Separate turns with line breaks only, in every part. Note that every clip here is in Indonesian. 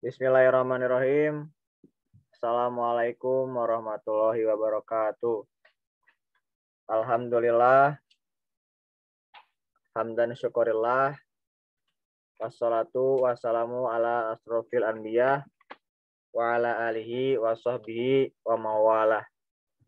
Bismillahirrahmanirrahim. Assalamualaikum warahmatullahi wabarakatuh. Alhamdulillah, hamdan syukurillah, wassalatu wassalamu ala asrofil anbiya wa ala alihi wa sahbihi wa mawalah.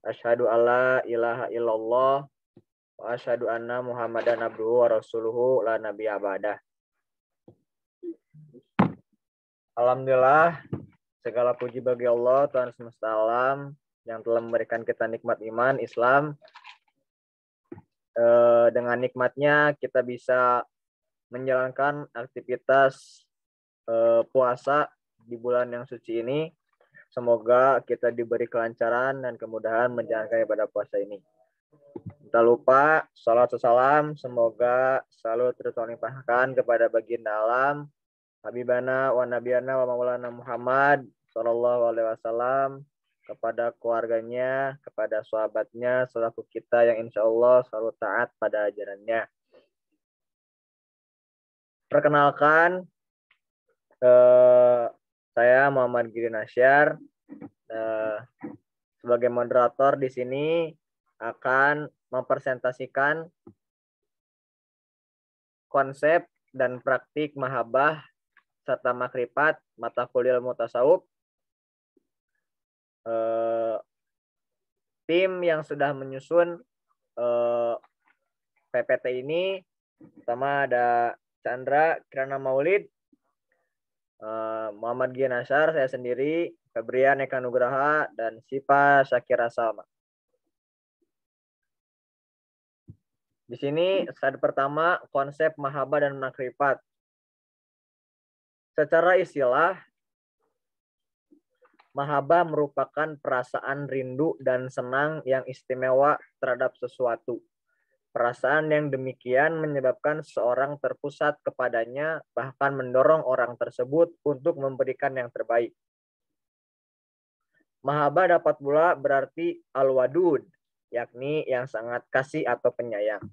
Asyhadu alla ilaha illallah wa asyhadu anna Muhammadan abduhu wa rasuluhu la nabiyya ba'dah. Alhamdulillah, segala puji bagi Allah, Tuhan semesta alam, yang telah memberikan kita nikmat iman, Islam. Dengan nikmatnya kita bisa menjalankan aktivitas puasa di bulan yang suci ini. Semoga kita diberi kelancaran dan kemudahan menjalankan ibadah puasa ini. Tak lupa, salat salam, semoga selalu terlimpahkan kepada baginda alam, Habibana wa Nabiyana wa Maulana Muhammad Sallallahu Alaihi Wasallam, kepada keluarganya, kepada sahabatnya, selaku kita yang insya Allah selalu taat pada ajarannya. Perkenalkan, saya Muhammad Giri Nasyar, sebagai moderator di sini akan mempresentasikan konsep dan praktik mahabbah serta makrifat mata kuliah ilmu tasawuf. Tim yang sudah menyusun PPT ini, pertama ada Chandra Kirana Maulid, Muhammad Giri Nasyar, saya sendiri, Febrian Eka Nugraha, dan Sipa Syakira Salma. Di sini slide pertama, konsep mahabbah dan makrifat. Secara istilah, mahabbah merupakan perasaan rindu dan senang yang istimewa terhadap sesuatu. Perasaan yang demikian menyebabkan seorang terpusat kepadanya, bahkan mendorong orang tersebut untuk memberikan yang terbaik. Mahabbah dapat pula berarti al-wadud, yakni yang sangat kasih atau penyayang.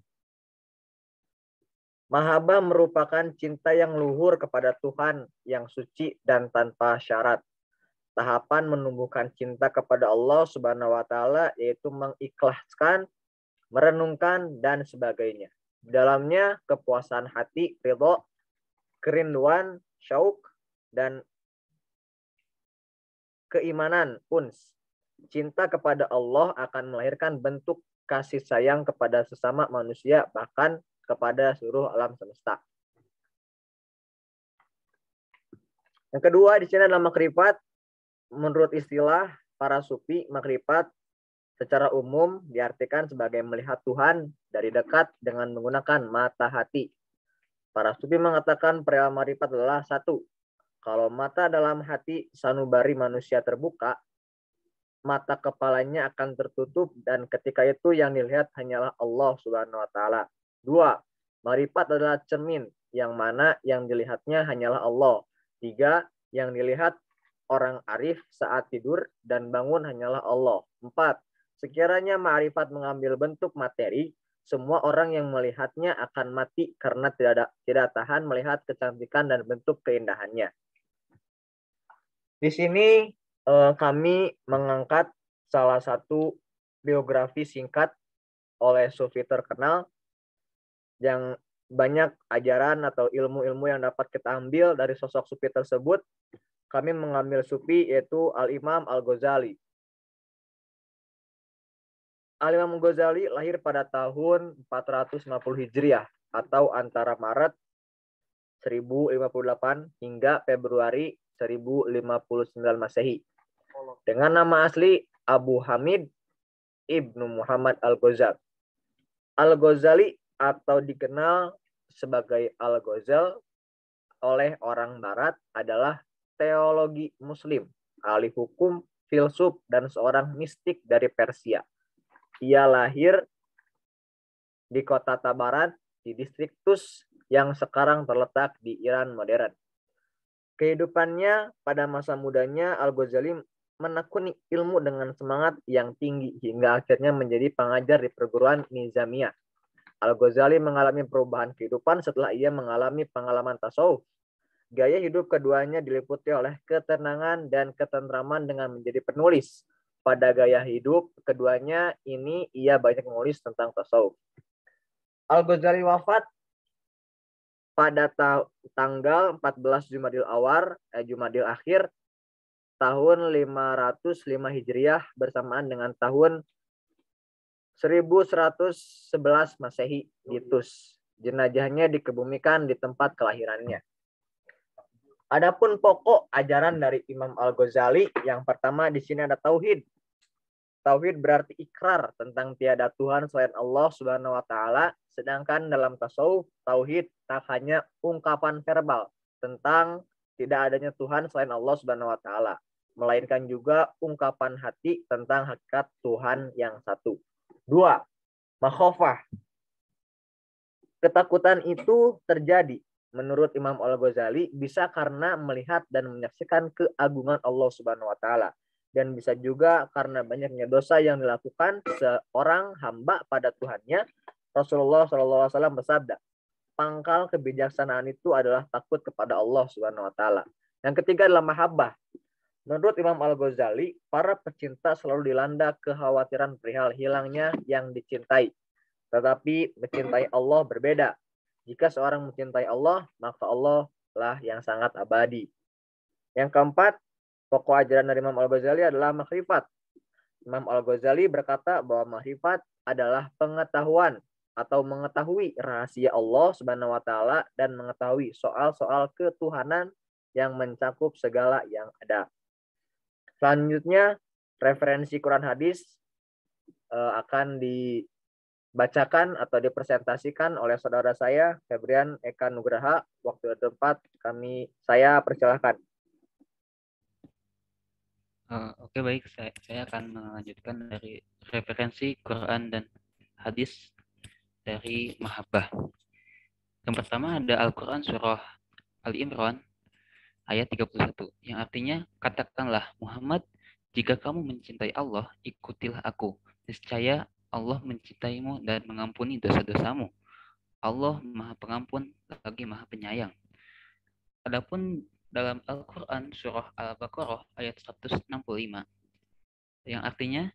Mahabbah merupakan cinta yang luhur kepada Tuhan yang suci dan tanpa syarat. Tahapan menumbuhkan cinta kepada Allah Subhanahu wa taala yaitu mengikhlaskan, merenungkan, dan sebagainya. Di dalamnya kepuasan hati, ridho, kerinduan, syauk, dan keimanan, uns. Cinta kepada Allah akan melahirkan bentuk kasih sayang kepada sesama manusia, bahkan kepada seluruh alam semesta. Yang kedua di sini adalah makrifat. Menurut istilah para sufi, makrifat secara umum diartikan sebagai melihat Tuhan dari dekat dengan menggunakan mata hati. Para sufi mengatakan perihal makrifat adalah satu, kalau mata dalam hati sanubari manusia terbuka, mata kepalanya akan tertutup dan ketika itu yang dilihat hanyalah Allah Subhanahu wa taala. 2. Makrifat adalah cermin yang mana yang dilihatnya hanyalah Allah. 3. Yang dilihat orang arif saat tidur dan bangun hanyalah Allah. 4. Sekiranya makrifat mengambil bentuk materi, semua orang yang melihatnya akan mati karena tidak tahan melihat kecantikan dan bentuk keindahannya. Di sini kami mengangkat salah satu biografi singkat oleh sufi terkenal yang banyak ajaran atau ilmu-ilmu yang dapat kita ambil dari sosok sufi tersebut. Kami mengambil sufi yaitu Al-Imam Al-Ghazali. Al-Imam Al-Ghazali lahir pada tahun 450 Hijriah atau antara Maret 1058 hingga Februari 1059 Masehi. Dengan nama asli Abu Hamid Ibnu Muhammad Al-Ghazali. Al-Ghazali atau dikenal sebagai Al-Ghazal oleh orang Barat adalah teologi Muslim, ahli hukum, filsuf, dan seorang mistik dari Persia. Ia lahir di kota Tabaran di distrik Tus yang sekarang terletak di Iran modern. Kehidupannya pada masa mudanya, Al-Ghazali menekuni ilmu dengan semangat yang tinggi hingga akhirnya menjadi pengajar di perguruan Nizamiyah. Al-Ghazali mengalami perubahan kehidupan setelah ia mengalami pengalaman tasawuf. Gaya hidup keduanya diliputi oleh ketenangan dan ketentraman dengan menjadi penulis. Pada gaya hidup keduanya ini ia banyak menulis tentang tasawuf. Al-Ghazali wafat pada tanggal 14 Jumadil Akhir tahun 505 Hijriah bersamaan dengan tahun 1111 Masehi di Tus. Jenazahnya dikebumikan di tempat kelahirannya. Adapun pokok ajaran dari Imam Al-Ghazali, yang pertama di sini ada tauhid. Tauhid berarti ikrar tentang tiada Tuhan selain Allah Subhanahu wa taala, sedangkan dalam tasawuf tauhid tak hanya ungkapan verbal tentang tidak adanya Tuhan selain Allah Subhanahu wa taala, melainkan juga ungkapan hati tentang hakikat Tuhan yang satu. 2. Makhofah. Ketakutan itu terjadi menurut Imam Al-Ghazali bisa karena melihat dan menyaksikan keagungan Allah Subhanahu wa taala, dan bisa juga karena banyaknya dosa yang dilakukan seorang hamba pada Tuhannya. Rasulullah SAW bersabda, pangkal kebijaksanaan itu adalah takut kepada Allah Subhanahu wa taala. Yang ketiga adalah mahabbah. Menurut Imam Al-Ghazali, para pecinta selalu dilanda kekhawatiran perihal hilangnya yang dicintai. Tetapi mencintai Allah berbeda. Jika seorang mencintai Allah, maka Allah lah yang sangat abadi. Yang keempat, pokok ajaran dari Imam Al-Ghazali adalah makrifat. Imam Al-Ghazali berkata bahwa makrifat adalah pengetahuan atau mengetahui rahasia Allah Subhanahu wa taala dan mengetahui soal-soal ketuhanan yang mencakup segala yang ada. Selanjutnya, referensi Quran hadis akan dibacakan atau dipresentasikan oleh saudara saya, Febrian Eka Nugraha. Waktu dan tempat saya persilahkan.
Oke, baik, saya akan melanjutkan dari referensi Quran dan hadis dari Mahabbah. Yang pertama ada Al-Quran surah Ali Imran ayat 31 yang artinya, katakanlah Muhammad, jika kamu mencintai Allah, ikutilah aku. Niscaya Allah mencintaimu dan mengampuni dosa-dosamu. Allah Maha Pengampun lagi Maha Penyayang. Adapun dalam Al-Quran surah Al-Baqarah ayat 165 yang artinya,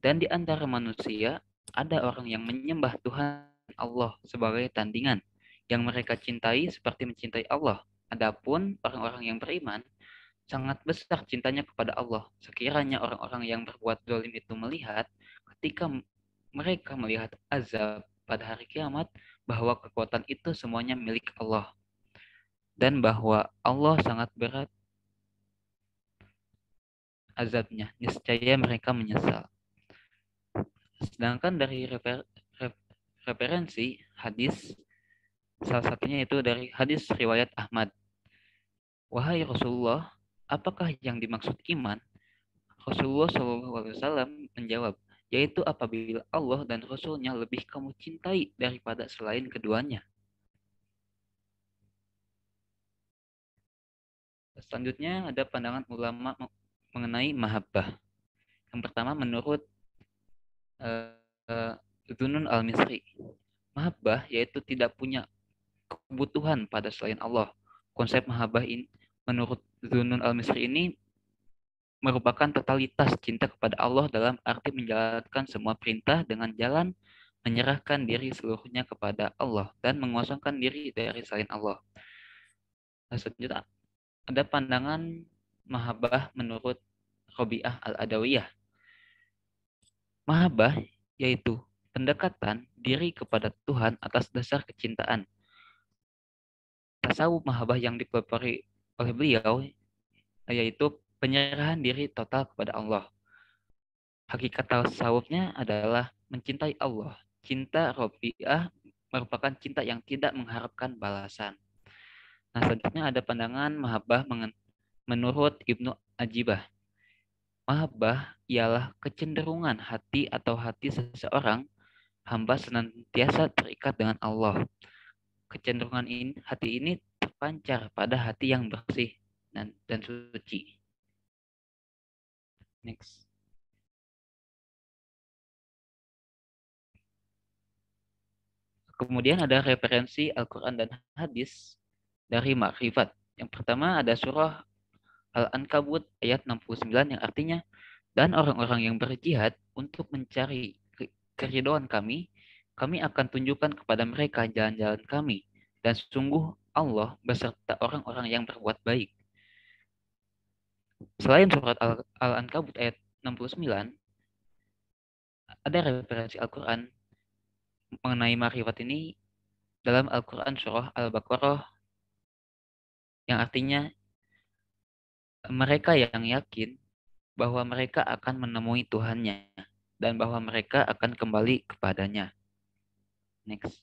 dan di antara manusia ada orang yang menyembah Tuhan Allah sebagai tandingan yang mereka cintai seperti mencintai Allah. Adapun orang-orang yang beriman sangat besar cintanya kepada Allah. Sekiranya orang-orang yang berbuat zalim itu melihat ketika mereka melihat azab pada hari kiamat bahwa kekuatan itu semuanya milik Allah dan bahwa Allah sangat berat azabnya, niscaya mereka menyesal. Sedangkan dari referensi hadis, salah satunya itu dari hadis riwayat Ahmad. Wahai Rasulullah, apakah yang dimaksud iman? Rasulullah SAW menjawab, yaitu apabila Allah dan Rasulnya lebih kamu cintai daripada selain keduanya. Selanjutnya ada pandangan ulama mengenai mahabbah. Yang pertama menurut Dzunun al-Misri, mahabbah yaitu tidak punya kebutuhan pada selain Allah. Konsep mahabbah ini menurut Dzunun al-Misri ini merupakan totalitas cinta kepada Allah dalam arti menjalankan semua perintah dengan jalan menyerahkan diri seluruhnya kepada Allah dan mengosongkan diri dari selain Allah. Selanjutnya ada pandangan mahabbah menurut Robiah al-Adawiyah. Mahabbah yaitu pendekatan diri kepada Tuhan atas dasar kecintaan. Tasawuf mahabbah yang dipelopori oleh beliau yaitu penyerahan diri total kepada Allah. Hakikat tasawufnya adalah mencintai Allah. Cinta Robiah merupakan cinta yang tidak mengharapkan balasan. Nah, selanjutnya ada pandangan mahabbah menurut Ibnu Ajibah. Mahabbah ialah kecenderungan hati atau hati seseorang hamba senantiasa terikat dengan Allah. Kecenderungan hati ini terpancar pada hati yang bersih dan suci. Next. Kemudian ada referensi Al-Quran dan hadis dari makrifat. Yang pertama ada surah Al-Ankabut ayat 69 yang artinya, dan orang-orang yang berjihad untuk mencari keridhaan kami akan tunjukkan kepada mereka jalan-jalan kami, dan sungguh Allah beserta orang-orang yang berbuat baik. Selain surat Al-Ankabut ayat 69, ada referensi Al-Quran mengenai makrifat ini dalam Al-Quran surah Al-Baqarah yang artinya mereka yang yakin bahwa mereka akan menemui Tuhannya dan bahwa mereka akan kembali kepadanya. Next.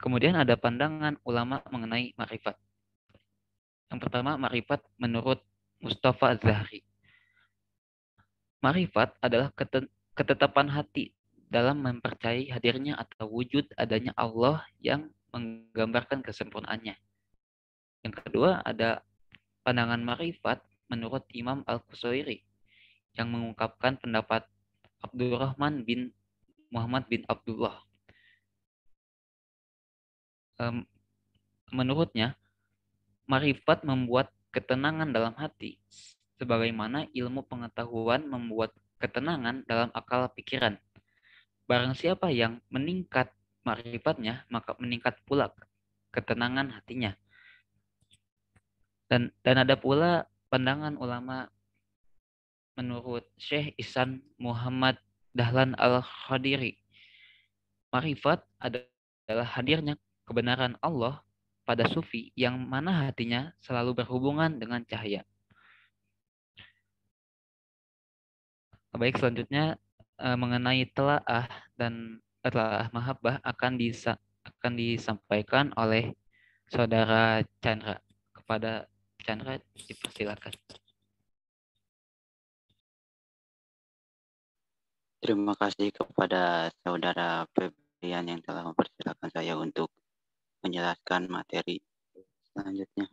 Kemudian ada pandangan ulama mengenai makrifat. Yang pertama, makrifat menurut Mustafa Az-Zahri. Makrifat adalah ketetapan hati dalam mempercayai hadirnya atau wujud adanya Allah yang menggambarkan kesempurnaannya. Yang kedua, ada pandangan makrifat menurut Imam Al-Qusairi yang mengungkapkan pendapat Abdurrahman bin Muhammad bin Abdullah. Menurutnya, makrifat membuat ketenangan dalam hati, sebagaimana ilmu pengetahuan membuat ketenangan dalam akal pikiran. Barang siapa yang meningkat makrifatnya, maka meningkat pula ketenangan hatinya. Dan ada pula pandangan ulama menurut Syekh Ihsan Muhammad Dahlan Al-Khadiri. Makrifat adalah hadirnya kebenaran Allah pada sufi yang mana hatinya selalu berhubungan dengan cahaya. Baik, selanjutnya mengenai telaah dan telaah mahabbah akan disampaikan oleh Saudara Chandra. Kepada Chandra dipersilakan.
Terima kasih kepada Saudara Febrian yang telah mempersilakan saya untuk menjelaskan materi selanjutnya,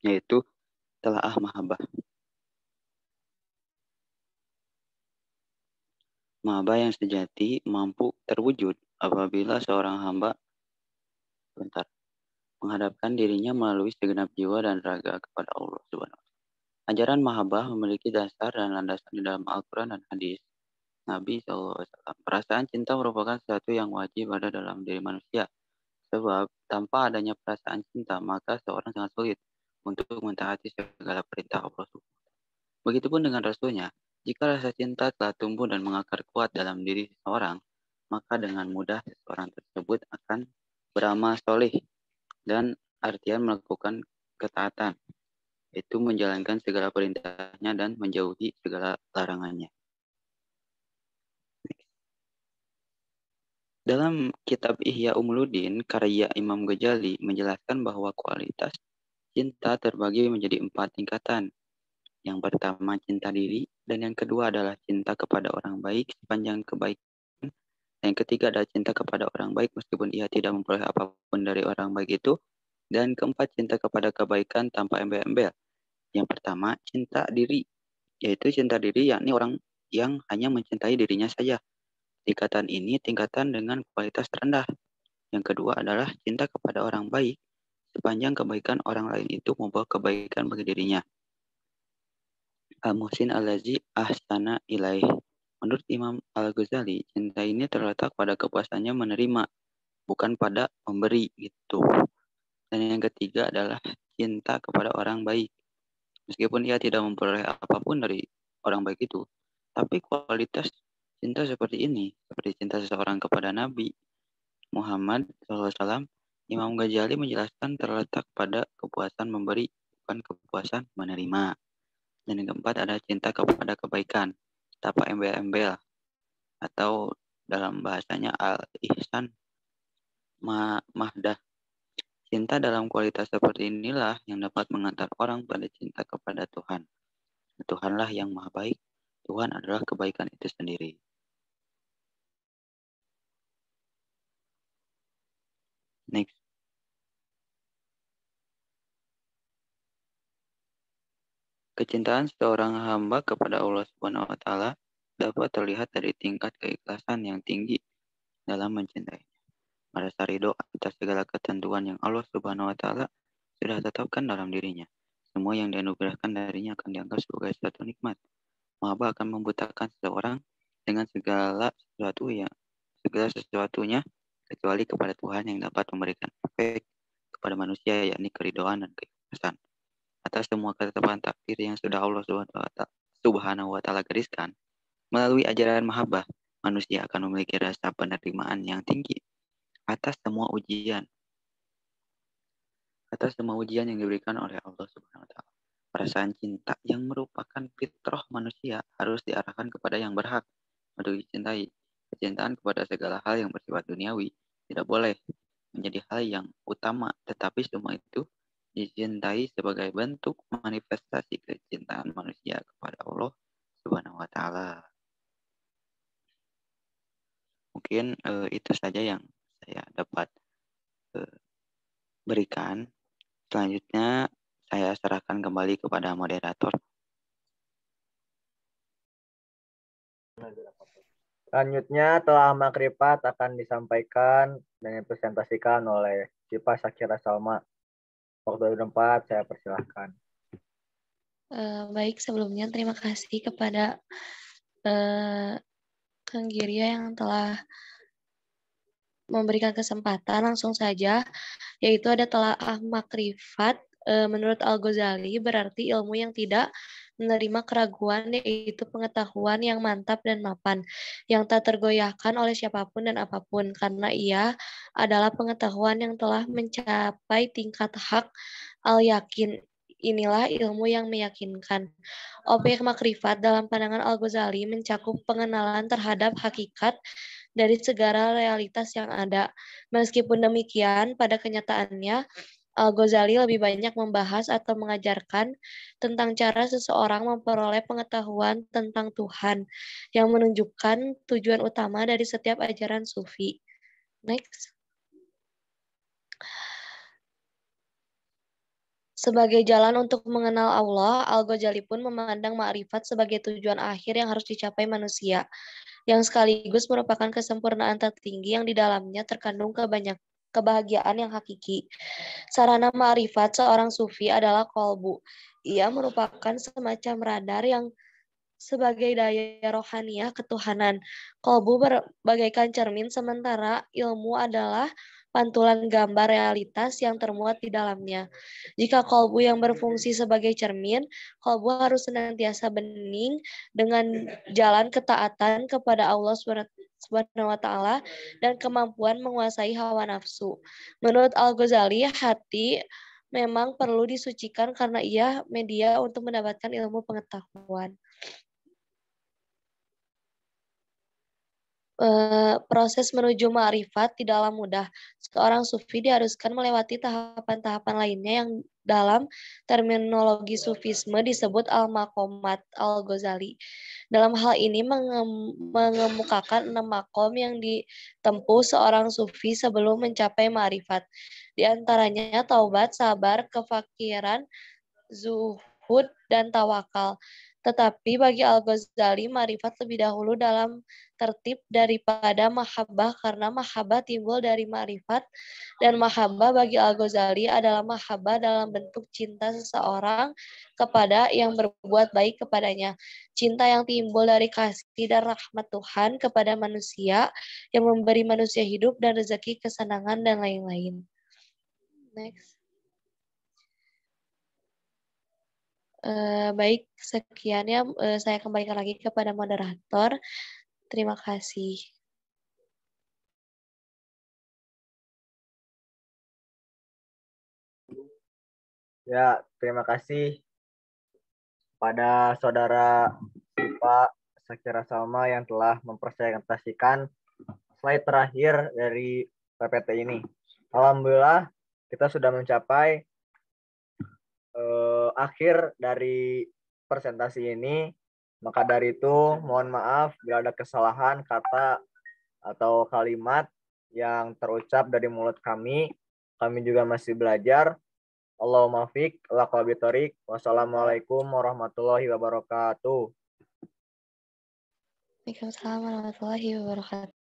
yaitu telaah mahabbah. Mahabbah yang sejati mampu terwujud apabila seorang hamba menghadapkan dirinya melalui segenap jiwa dan raga kepada Allah Subhanahu wa Ta'ala. Ajaran mahabbah memiliki dasar dan landasan di dalam Al-Quran dan hadis Nabi SAW. Perasaan cinta merupakan sesuatu yang wajib ada dalam diri manusia. Sebab tanpa adanya perasaan cinta, maka seorang sangat sulit untuk mentaati segala perintah Allah. Begitupun dengan Rasulnya, jika rasa cinta telah tumbuh dan mengakar kuat dalam diri seseorang, maka dengan mudah seseorang tersebut akan beramal soleh dan artian melakukan ketaatan, itu menjalankan segala perintahnya dan menjauhi segala larangannya. Dalam kitab Ihya Ulumuddin, karya Imam Ghazali menjelaskan bahwa kualitas cinta terbagi menjadi 4 tingkatan. Yang pertama cinta diri, dan yang kedua adalah cinta kepada orang baik sepanjang kebaikan. Yang ketiga adalah cinta kepada orang baik meskipun ia tidak memperoleh apapun dari orang baik itu. Dan keempat cinta kepada kebaikan tanpa embel-embel. Yang pertama cinta diri, yaitu cinta diri yakni orang yang hanya mencintai dirinya saja. Tingkatan ini tingkatan dengan kualitas terendah. Yang kedua adalah cinta kepada orang baik, sepanjang kebaikan orang lain itu membawa kebaikan bagi dirinya. Al-Muhsin Al-Lazi ahsana ilaih. Menurut Imam Al-Ghazali, cinta ini terletak pada kepuasannya menerima, bukan pada memberi gitu. Dan yang ketiga adalah cinta kepada orang baik. Meskipun ia tidak memperoleh apapun dari orang baik itu, tapi kualitas cinta seperti ini, seperti cinta seseorang kepada Nabi Muhammad SAW, Imam Ghazali menjelaskan terletak pada kepuasan memberi, bukan kepuasan menerima. Dan yang keempat ada cinta kepada kebaikan, tanpa embel-embel, atau dalam bahasanya al-ihsan mahdah. Cinta dalam kualitas seperti inilah yang dapat mengantar orang pada cinta kepada Tuhan. Tuhanlah yang maha baik, Tuhan adalah kebaikan itu sendiri. Next. Kecintaan seorang hamba kepada Allah Subhanahu wa Ta'ala dapat terlihat dari tingkat keikhlasan yang tinggi dalam mencintainya. merasa ridho atas segala ketentuan yang Allah Subhanahu wa Ta'ala sudah tetapkan dalam dirinya. Semua yang dianugerahkan darinya akan dianggap sebagai suatu nikmat. Mahabbah akan membutakan seseorang dengan segala sesuatunya kecuali kepada Tuhan yang dapat memberikan efek kepada manusia, yakni keridhaan dan keikhlasan. Atas semua ketetapan takdir yang sudah Allah Subhanahu wa Ta'ala gariskan, melalui ajaran mahabbah, manusia akan memiliki rasa penerimaan yang tinggi atas semua ujian yang diberikan oleh Allah Subhanahu wa Ta'ala. Perasaan cinta yang merupakan fitrah manusia harus diarahkan kepada yang berhak untuk dicintai. Kecintaan kepada segala hal yang bersifat duniawi tidak boleh menjadi hal yang utama, tetapi semua itu dicintai sebagai bentuk manifestasi kecintaan manusia kepada Allah Subhanahu wa Ta'ala. Mungkin itu saja yang saya dapat berikan. Selanjutnya saya serahkan kembali kepada moderator.
Selanjutnya telah makrifat akan disampaikan dan dipresentasikan oleh Cipa Syakira Salma. Waktu 4 saya persilahkan.
Baik, sebelumnya terima kasih kepada Kang Girya yang telah memberikan kesempatan. Langsung saja, yaitu ada telaah makrifat. Menurut Al-Ghazali berarti ilmu yang tidak menerima keraguan, yaitu pengetahuan yang mantap dan mapan, yang tak tergoyahkan oleh siapapun dan apapun, karena ia adalah pengetahuan yang telah mencapai tingkat hak al-yakin. Inilah ilmu yang meyakinkan. Objek makrifat dalam pandangan Al-Ghazali mencakup pengenalan terhadap hakikat dari segala realitas yang ada. Meskipun demikian, pada kenyataannya, Al-Ghazali lebih banyak membahas atau mengajarkan tentang cara seseorang memperoleh pengetahuan tentang Tuhan, yang menunjukkan tujuan utama dari setiap ajaran sufi. Next. Sebagai jalan untuk mengenal Allah, Al-Ghazali pun memandang ma'rifat sebagai tujuan akhir yang harus dicapai manusia, yang sekaligus merupakan kesempurnaan tertinggi yang di dalamnya terkandung kebahagiaan yang hakiki. Sarana ma'rifat seorang sufi adalah kolbu. Ia merupakan semacam radar yang sebagai daya rohaniah ketuhanan. Kolbu bagaikan cermin, sementara ilmu adalah pantulan gambar realitas yang termuat di dalamnya. Jika kolbu yang berfungsi sebagai cermin, kolbu harus senantiasa bening dengan jalan ketaatan kepada Allah Subhanahu wa Ta'ala dan kemampuan menguasai hawa nafsu. Menurut Al-Ghazali, hati memang perlu disucikan karena ia media untuk mendapatkan ilmu pengetahuan. Proses menuju ma'rifat tidaklah mudah. Seorang sufi diharuskan melewati tahapan-tahapan lainnya yang dalam terminologi sufisme disebut al-maqamat Al-Ghazali. Dalam hal ini mengemukakan 6 makom yang ditempuh seorang sufi sebelum mencapai ma'rifat. Di antaranya taubat, sabar, kefakiran, zuhud, dan tawakal. Tetapi bagi Al-Ghazali, ma'rifat lebih dahulu dalam tertib daripada mahabbah, karena mahabbah timbul dari ma'rifat, dan mahabbah bagi Al-Ghazali adalah mahabbah dalam bentuk cinta seseorang kepada yang berbuat baik kepadanya. Cinta yang timbul dari kasih dan rahmat Tuhan kepada manusia, yang memberi manusia hidup dan rezeki, kesenangan, dan lain-lain. Next. Baik, sekiannya saya kembalikan lagi kepada moderator. Terima kasih.
Ya, terima kasih pada saudara Cipa Syakira Salma yang telah mempresentasikan slide terakhir dari PPT ini. Alhamdulillah, kita sudah mencapai akhir dari presentasi ini. Maka dari itu, mohon maaf bila ada kesalahan kata atau kalimat yang terucap dari mulut kami. Kami juga masih belajar. Allahumma fiq wa qabitorik. Wassalamualaikum warahmatullahi wabarakatuh.
Waalaikumsalam warahmatullahi wabarakatuh.